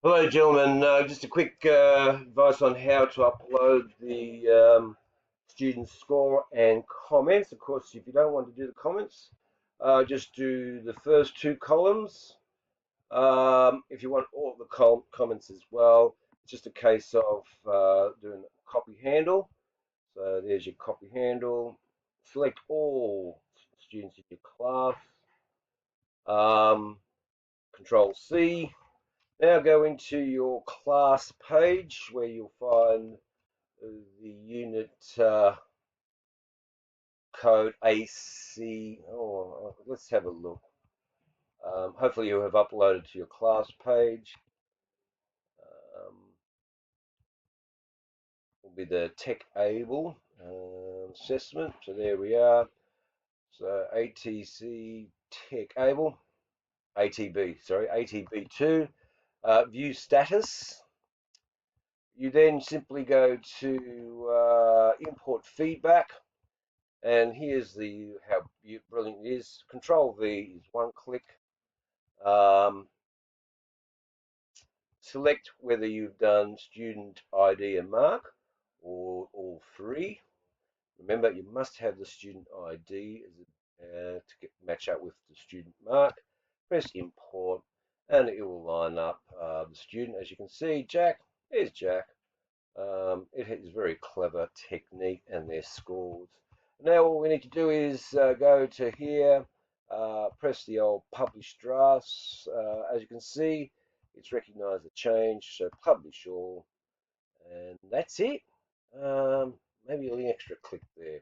Hello, gentlemen. Just a quick advice on how to upload the student score and comments. Of course, if you don't want to do the comments, just do the first two columns. If you want all the comments as well, it's just a case of doing a copy handle. So there's your copy handle. Select all students in your class. Um, Control C. Now go into your class page where you'll find the unit code AC. Oh, let's have a look. Hopefully you have uploaded to your class page. Um, will be the Tech Able assessment. So there we are. So ATC Tech Able, ATB, sorry, ATB2. View status. You then simply go to import feedback, and here's the how brilliant it is. Control V is one click. Um, Select whether you've done student ID and mark or all three. Remember, you must have the student ID to match up with the student mark. Press import, and it will line up the student. As you can see, Jack. Here's Jack. It is a very clever technique and their scores. Now all we need to do is go to here, press the old publish drafts. As you can see, it's recognized the change, so publish all, and that's it. Maybe an extra click there.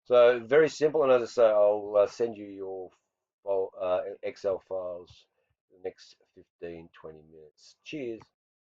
So very simple, and as I say, I'll send you your Excel files in the next 15-20 minutes. Cheers.